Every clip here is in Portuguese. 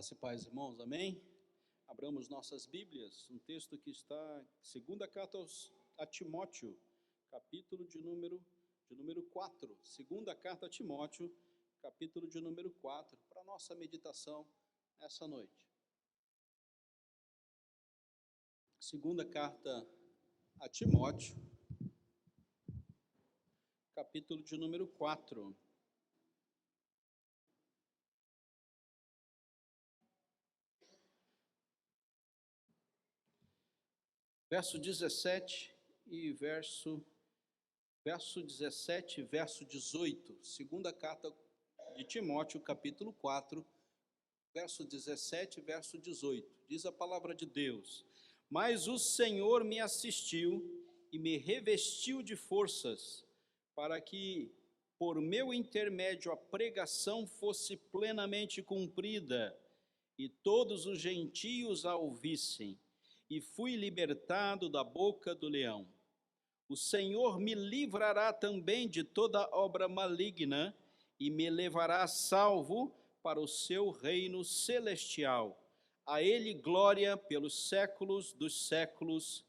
Graça e paz, irmãos, amém? Abramos nossas Bíblias, um texto que está em segunda carta a Timóteo, capítulo de número 4. Segunda carta a Timóteo, capítulo de número 4, para a nossa meditação essa noite. Segunda carta a Timóteo, capítulo de número 4. Verso 17 e verso 17 e verso 18. Segunda carta de Timóteo, capítulo 4, verso 17 e verso 18. Diz a palavra de Deus: Mas o Senhor me assistiu e me revestiu de forças, para que, por meu intermédio, a pregação fosse plenamente cumprida, e todos os gentios a ouvissem. E fui libertado da boca do leão. O Senhor me livrará também de toda obra maligna e me levará salvo para o seu reino celestial. A ele glória pelos séculos dos séculos.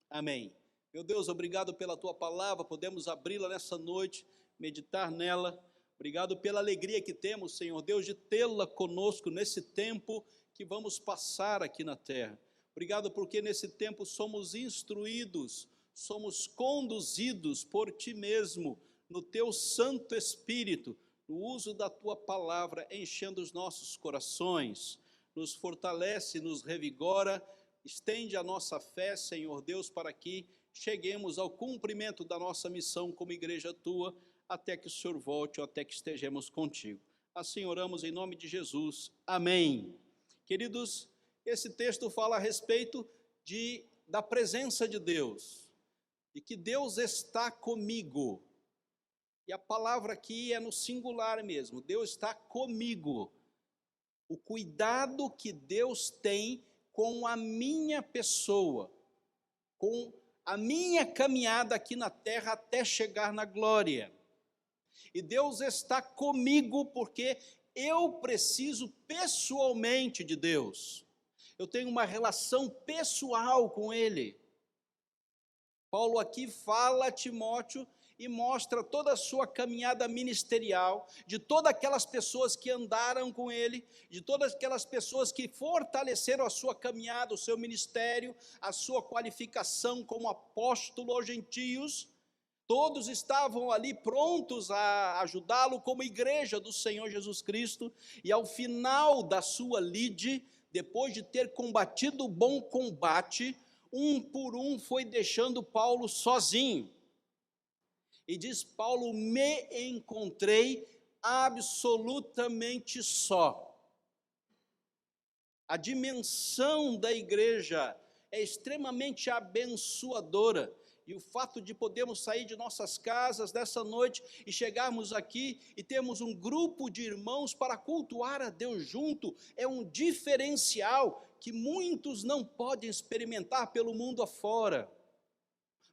Amém. Meu Deus, obrigado pela tua palavra, podemos abri-la nessa noite, meditar nela. Obrigado pela alegria que temos, Senhor Deus, de tê-la conosco nesse tempo que vamos passar aqui na terra. Obrigado porque nesse tempo somos instruídos, somos conduzidos por Ti mesmo, no Teu Santo Espírito, no uso da Tua palavra, enchendo os nossos corações, nos fortalece, nos revigora, estende a nossa fé, Senhor Deus, para que cheguemos ao cumprimento da nossa missão como igreja Tua, até que o Senhor volte ou até que estejamos contigo. Assim oramos em nome de Jesus. Amém. Queridos, esse texto fala a respeito da presença de Deus, e que Deus está comigo, e a palavra aqui é no singular mesmo, Deus está comigo, o cuidado que Deus tem com a minha pessoa, com a minha caminhada aqui na terra até chegar na glória, e Deus está comigo porque eu preciso pessoalmente de Deus. Eu tenho uma relação pessoal com Ele. Paulo aqui fala a Timóteo e mostra toda a sua caminhada ministerial, de todas aquelas pessoas que andaram com ele, de todas aquelas pessoas que fortaleceram a sua caminhada, o seu ministério, a sua qualificação como apóstolo aos gentios. Todos estavam ali prontos a ajudá-lo como igreja do Senhor Jesus Cristo, e ao final da sua lide, depois de ter combatido o bom combate, um por um foi deixando Paulo sozinho. E diz Paulo, me encontrei absolutamente só. A dimensão da igreja é extremamente abençoadora. E o fato de podermos sair de nossas casas dessa noite e chegarmos aqui e termos um grupo de irmãos para cultuar a Deus junto, é um diferencial que muitos não podem experimentar pelo mundo afora.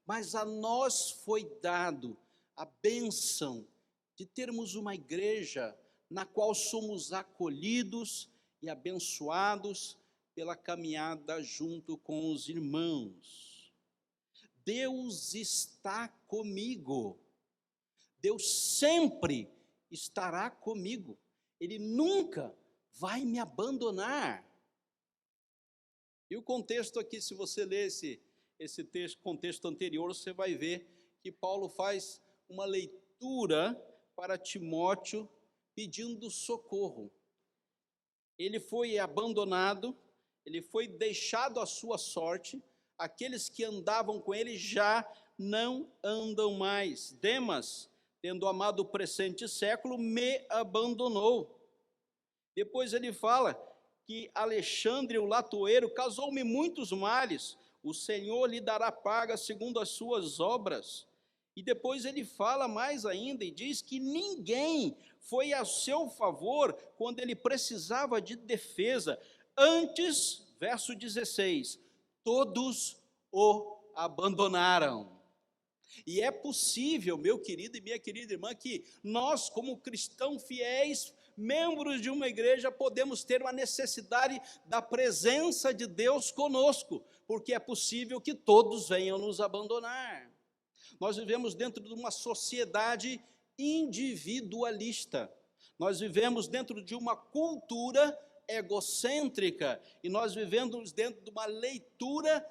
Mas a nós foi dado a bênção de termos uma igreja na qual somos acolhidos e abençoados pela caminhada junto com os irmãos. Deus está comigo, Deus sempre estará comigo, Ele nunca vai me abandonar. E o contexto aqui, se você ler esse texto, contexto anterior, você vai ver que Paulo faz uma leitura para Timóteo pedindo socorro. Ele foi abandonado, ele foi deixado à sua sorte. Aqueles que andavam com ele já não andam mais. Demas, tendo amado o presente século, me abandonou. Depois ele fala que Alexandre, o latoeiro, causou-me muitos males. O Senhor lhe dará paga segundo as suas obras. E depois ele fala mais ainda e diz que ninguém foi a seu favor quando ele precisava de defesa. Antes, verso 16, todos o abandonaram. E é possível, meu querido e minha querida irmã, que nós, como cristãos fiéis, membros de uma igreja, podemos ter uma necessidade da presença de Deus conosco, porque é possível que todos venham nos abandonar. Nós vivemos dentro de uma sociedade individualista. Nós vivemos dentro de uma cultura egocêntrica e nós vivemos dentro de uma leitura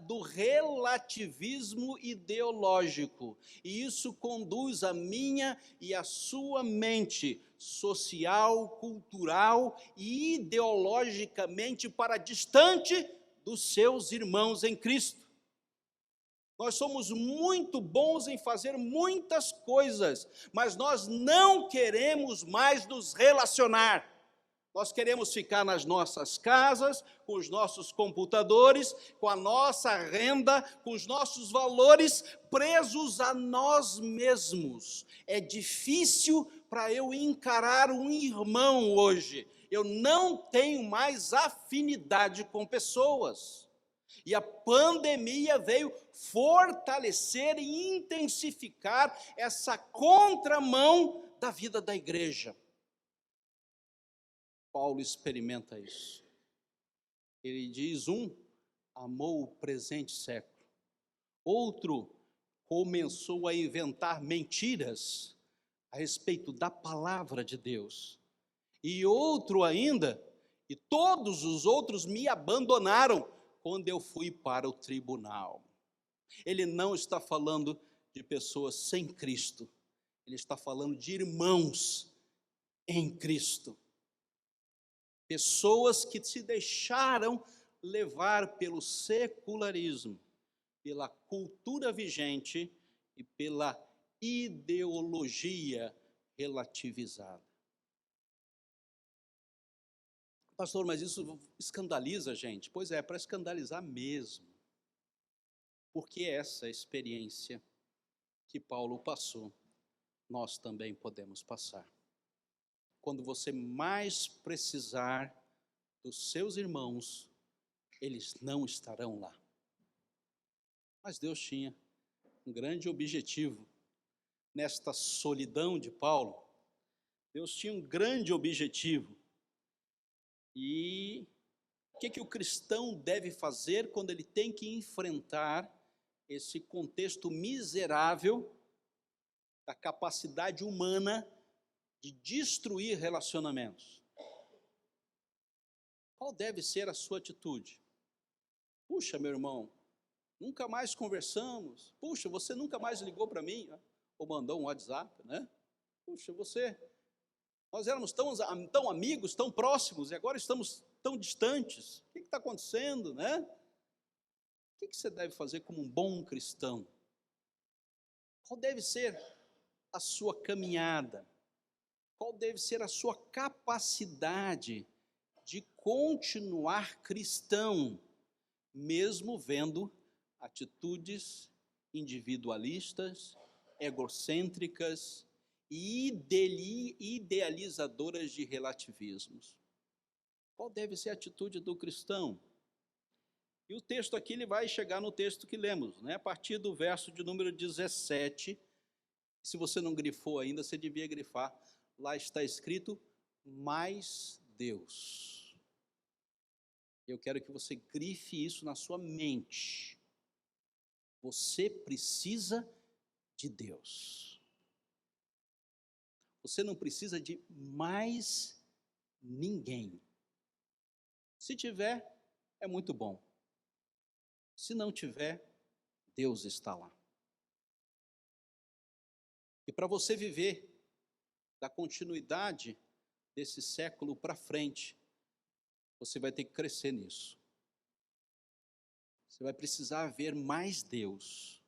do relativismo ideológico, e isso conduz a minha e a sua mente social, cultural e ideologicamente para distante dos seus irmãos em Cristo. Nós somos muito bons em fazer muitas coisas, mas nós não queremos mais nos relacionar. Nós queremos ficar nas nossas casas, com os nossos computadores, com a nossa renda, com os nossos valores, presos a nós mesmos. É difícil para eu encarar um irmão hoje. Eu não tenho mais afinidade com pessoas. E a pandemia veio fortalecer e intensificar essa contramão da vida da igreja. Paulo experimenta isso. Ele diz: um amou o presente século, outro começou a inventar mentiras a respeito da palavra de Deus, e outro ainda, e todos os outros me abandonaram quando eu fui para o tribunal. Ele não está falando de pessoas sem Cristo, ele está falando de irmãos em Cristo. Pessoas que se deixaram levar pelo secularismo, pela cultura vigente e pela ideologia relativizada. Pastor, mas isso escandaliza a gente? Pois é, para escandalizar mesmo. Porque essa experiência que Paulo passou, nós também podemos passar. Quando você mais precisar dos seus irmãos, eles não estarão lá. Mas Deus tinha um grande objetivo nesta solidão de Paulo. Deus tinha um grande objetivo. E o que o cristão deve fazer quando ele tem que enfrentar esse contexto miserável da capacidade humana de destruir relacionamentos? Qual deve ser a sua atitude? Puxa, meu irmão, nunca mais conversamos. Puxa, você nunca mais ligou para mim, ou mandou um WhatsApp, né? Puxa, nós éramos tão amigos, tão próximos, e agora estamos tão distantes. O que está acontecendo, né? O que você deve fazer como um bom cristão? Qual deve ser a sua caminhada? Qual deve ser a sua capacidade de continuar cristão, mesmo vendo atitudes individualistas, egocêntricas e idealizadoras de relativismos? Qual deve ser a atitude do cristão? E o texto aqui, ele vai chegar no texto que lemos, né? A partir do verso de número 17. Se você não grifou ainda, você devia grifar. Lá está escrito: mais Deus. Eu quero que você grife isso na sua mente. Você precisa de Deus. Você não precisa de mais ninguém. Se tiver, é muito bom. Se não tiver, Deus está lá. E para você viver da continuidade desse século para frente, você vai ter que crescer nisso. Você vai precisar ver mais Deus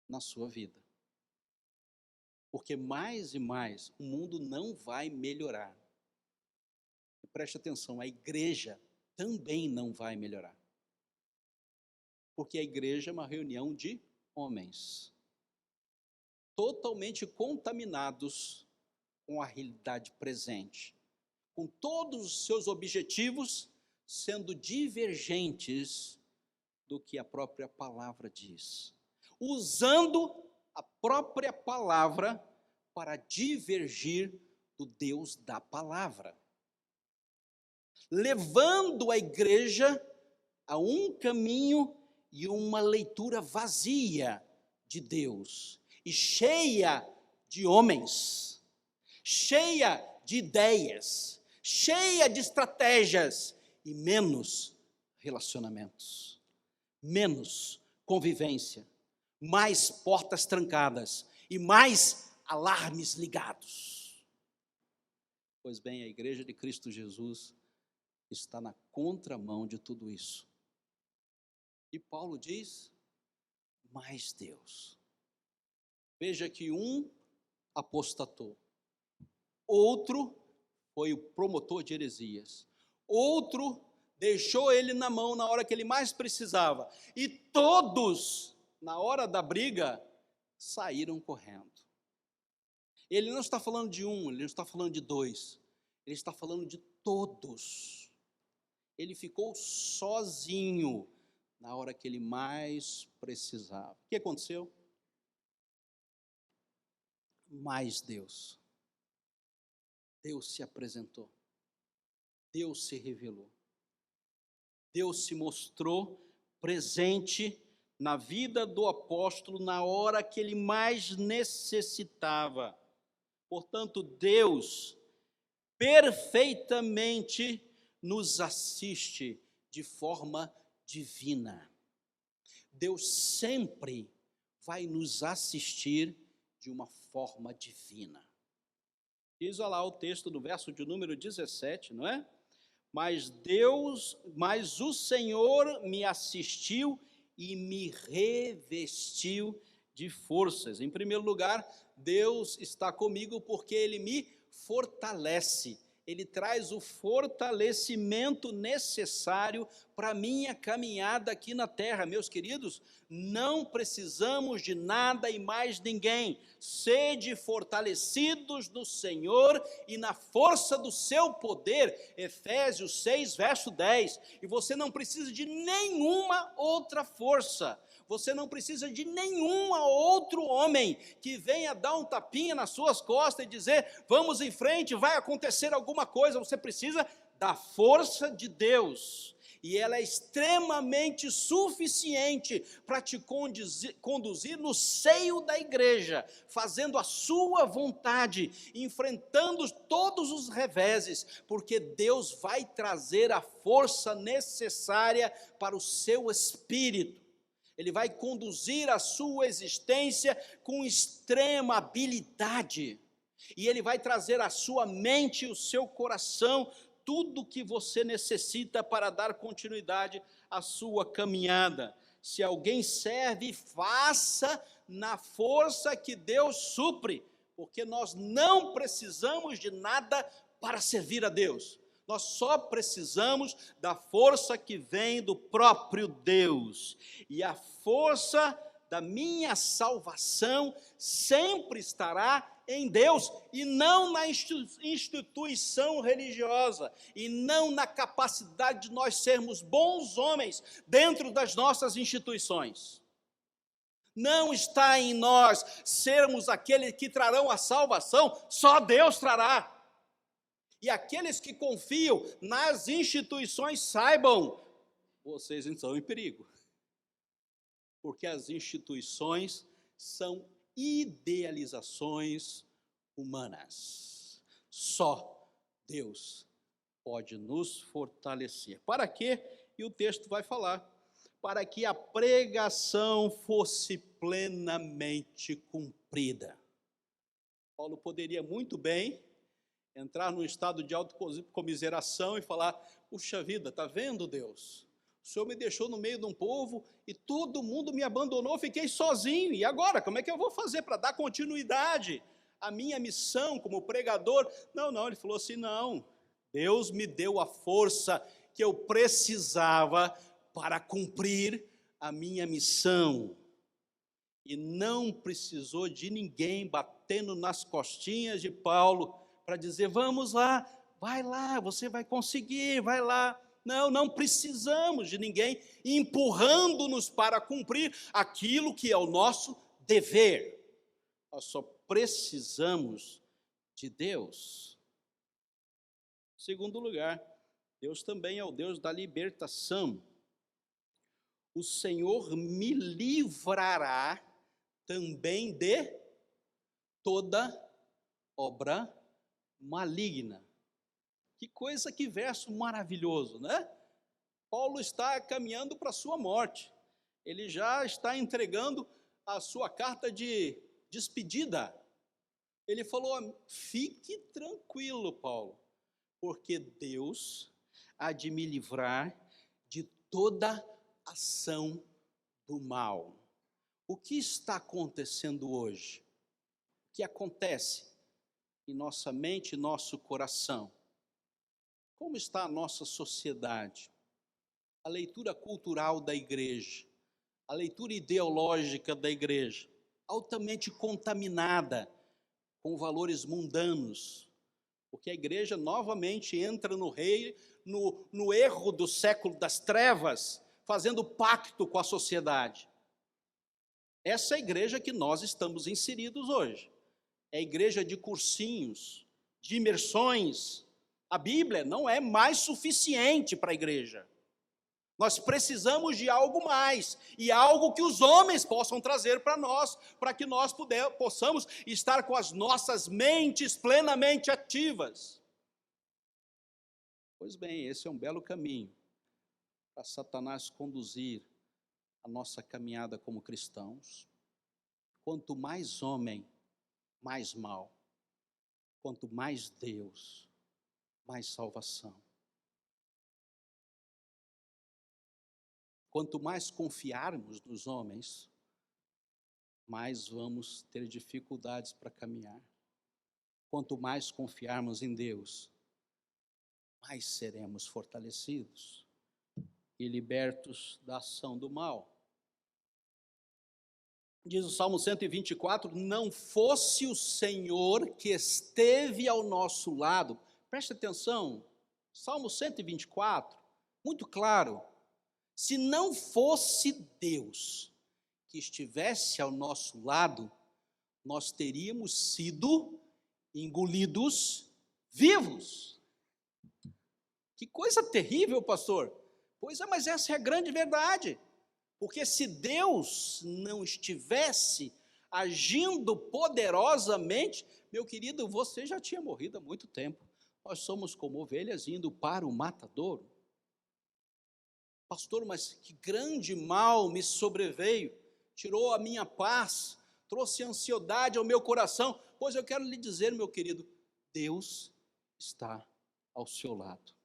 na sua vida. Porque mais e mais o mundo não vai melhorar. E preste atenção, a igreja também não vai melhorar. Porque a igreja é uma reunião de homens, totalmente contaminados com a realidade presente, com todos os seus objetivos sendo divergentes do que a própria palavra diz, usando a própria palavra para divergir do Deus da palavra, levando a igreja a um caminho e uma leitura vazia de Deus, e cheia de homens, cheia de ideias, cheia de estratégias, e menos relacionamentos, menos convivência, mais portas trancadas e mais alarmes ligados. Pois bem, a igreja de Cristo Jesus está na contramão de tudo isso. E Paulo diz, mais Deus. Veja que um apostatou, outro foi o promotor de heresias, outro deixou ele na mão na hora que ele mais precisava, e todos, na hora da briga, saíram correndo. Ele não está falando de um, ele não está falando de dois, ele está falando de todos. Ele ficou sozinho na hora que ele mais precisava. O que aconteceu? Mais Deus. Deus se apresentou. Deus se revelou. Deus se mostrou presente na vida do apóstolo na hora que ele mais necessitava. Portanto, Deus perfeitamente nos assiste de forma divina. Deus sempre vai nos assistir de uma forma divina. Diz lá o texto do verso de número 17, não é? Mas o Senhor me assistiu e me revestiu de forças. Em primeiro lugar, Deus está comigo porque Ele me fortalece. Ele traz o fortalecimento necessário para a minha caminhada aqui na terra. Meus queridos, não precisamos de nada e mais ninguém. Sede fortalecidos no Senhor e na força do seu poder. Efésios 6, verso 10. E você não precisa de nenhuma outra força. Você não precisa de nenhum outro homem que venha dar um tapinha nas suas costas e dizer, vamos em frente, vai acontecer alguma coisa. Você precisa da força de Deus. E ela é extremamente suficiente para te conduzir no seio da igreja, fazendo a sua vontade, enfrentando todos os reveses, porque Deus vai trazer a força necessária para o seu espírito. Ele vai conduzir a sua existência com extrema habilidade. E Ele vai trazer à sua mente e o seu coração tudo o que você necessita para dar continuidade à sua caminhada. Se alguém serve, faça na força que Deus supre, porque nós não precisamos de nada para servir a Deus. Nós só precisamos da força que vem do próprio Deus. E a força da minha salvação sempre estará em Deus, e não na instituição religiosa, e não na capacidade de nós sermos bons homens dentro das nossas instituições. Não está em nós sermos aqueles que trarão a salvação, só Deus trará. E aqueles que confiam nas instituições, saibam, vocês estão em perigo. Porque as instituições são idealizações humanas. Só Deus pode nos fortalecer. Para quê? E o texto vai falar. Para que a pregação fosse plenamente cumprida. Paulo poderia muito bem entrar num estado de autocomiseração e falar, puxa vida, está vendo, Deus? O Senhor me deixou no meio de um povo e todo mundo me abandonou, fiquei sozinho. E agora, como é que eu vou fazer para dar continuidade à minha missão como pregador? Não, ele falou assim, não, Deus me deu a força que eu precisava para cumprir a minha missão. E não precisou de ninguém batendo nas costinhas de Paulo para dizer, vamos lá, vai lá, você vai conseguir, vai lá. Não precisamos de ninguém empurrando-nos para cumprir aquilo que é o nosso dever. Nós só precisamos de Deus. Segundo lugar, Deus também é o Deus da libertação. O Senhor me livrará também de toda obra maligna. Que coisa, que verso maravilhoso, né? Paulo está caminhando para a sua morte. Ele já está entregando a sua carta de despedida. Ele falou: fique tranquilo, Paulo, porque Deus há de me livrar de toda ação do mal. O que está acontecendo hoje? O que acontece em nossa mente e nosso coração? Como está a nossa sociedade? A leitura cultural da igreja, a leitura ideológica da igreja, altamente contaminada com valores mundanos, porque a igreja novamente entra no erro do século das trevas, fazendo pacto com a sociedade. Essa é a igreja que nós estamos inseridos hoje. É a igreja de cursinhos, de imersões. A Bíblia não é mais suficiente para a igreja. Nós precisamos de algo mais, e algo que os homens possam trazer para nós, para que nós possamos estar com as nossas mentes plenamente ativas. Pois bem, esse é um belo caminho para Satanás conduzir a nossa caminhada como cristãos. Quanto mais homem, mais mal. Quanto mais Deus, mais salvação. Quanto mais confiarmos nos homens, mais vamos ter dificuldades para caminhar. Quanto mais confiarmos em Deus, mais seremos fortalecidos e libertos da ação do mal. Diz o Salmo 124, não fosse o Senhor que esteve ao nosso lado. Preste atenção, Salmo 124, muito claro. Se não fosse Deus que estivesse ao nosso lado, nós teríamos sido engolidos vivos. Que coisa terrível, pastor. Pois é, mas essa é a grande verdade. Porque se Deus não estivesse agindo poderosamente, meu querido, você já tinha morrido há muito tempo. Nós somos como ovelhas indo para o matadouro. Pastor, mas que grande mal me sobreveio, tirou a minha paz, trouxe ansiedade ao meu coração. Pois eu quero lhe dizer, meu querido, Deus está ao seu lado.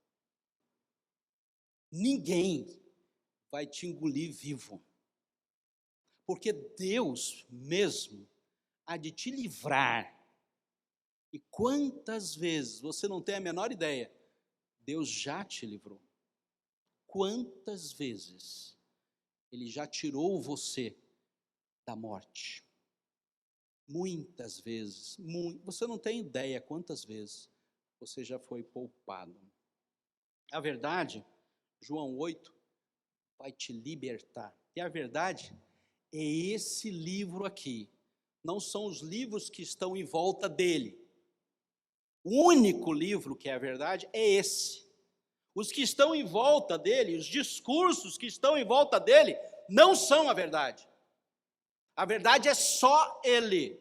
Ninguém vai te engolir vivo, porque Deus mesmo há de te livrar. E quantas vezes, você não tem a menor ideia, Deus já te livrou. Quantas vezes Ele já tirou você da morte? Muitas vezes, você não tem ideia quantas vezes você já foi poupado. A verdade, João 8, vai te libertar. E a verdade é esse livro aqui, não são os livros que estão em volta dele. O único livro que é a verdade é esse. Os que estão em volta dele, os discursos que estão em volta dele, não são a verdade. A verdade é só ele.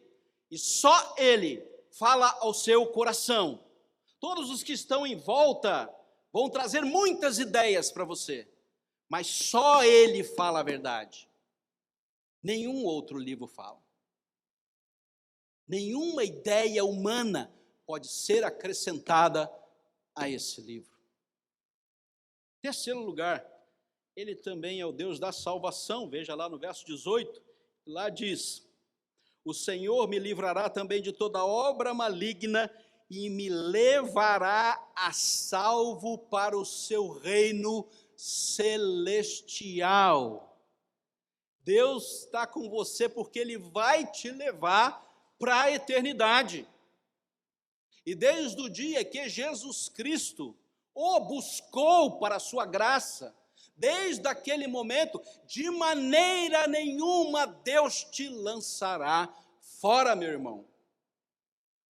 E só ele fala ao seu coração. Todos os que estão em volta vão trazer muitas ideias para você. Mas só ele fala a verdade. Nenhum outro livro fala. Nenhuma ideia humana pode ser acrescentada a esse livro. Terceiro lugar, ele também é o Deus da salvação. Veja lá no verso 18, lá diz: o Senhor me livrará também de toda obra maligna e me levará a salvo para o seu reino celestial. Deus está com você porque Ele vai te levar para a eternidade. E desde o dia que Jesus Cristo o buscou para a sua graça, desde aquele momento, de maneira nenhuma Deus te lançará fora, meu irmão.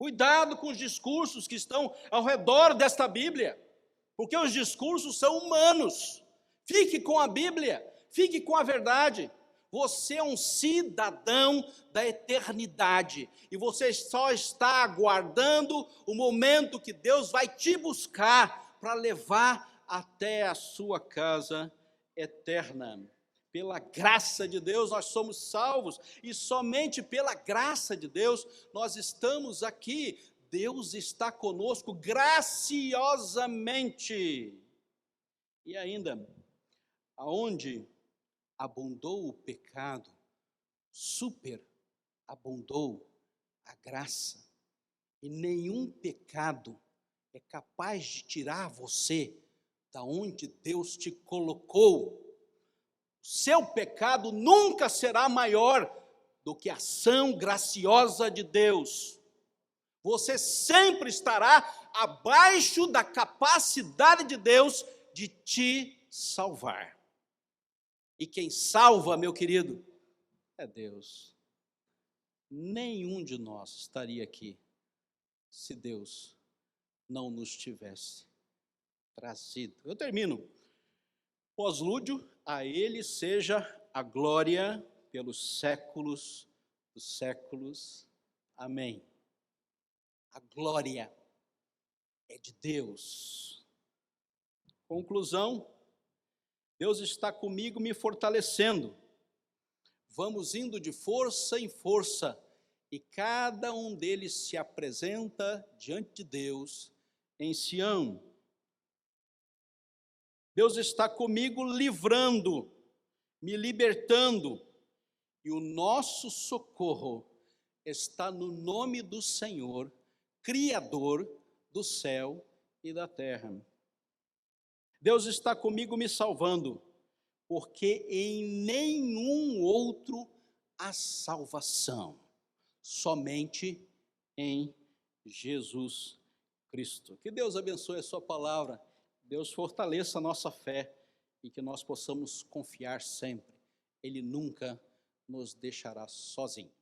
Cuidado com os discursos que estão ao redor desta Bíblia, porque os discursos são humanos. Fique com a Bíblia, fique com a verdade. Você é um cidadão da eternidade e você só está aguardando o momento que Deus vai te buscar para levar até a sua casa eterna. Pela graça de Deus nós somos salvos e somente pela graça de Deus nós estamos aqui. Deus está conosco graciosamente. E ainda, aonde abundou o pecado, superabundou a graça. E nenhum pecado é capaz de tirar você da onde Deus te colocou. O seu pecado nunca será maior do que a ação graciosa de Deus. Você sempre estará abaixo da capacidade de Deus de te salvar. E quem salva, meu querido, é Deus. Nenhum de nós estaria aqui se Deus não nos tivesse trazido. Eu termino. Pós-lúdio, a Ele seja a glória pelos séculos dos séculos. Amém. A glória é de Deus. Conclusão, Deus está comigo me fortalecendo. Vamos indo de força em força e cada um deles se apresenta diante de Deus em Sião. Deus está comigo livrando, me libertando, e o nosso socorro está no nome do Senhor, Criador do céu e da terra. Deus está comigo me salvando, porque em nenhum outro há salvação, somente em Jesus Cristo. Que Deus abençoe a sua palavra. Deus fortaleça a nossa fé e que nós possamos confiar sempre. Ele nunca nos deixará sozinhos.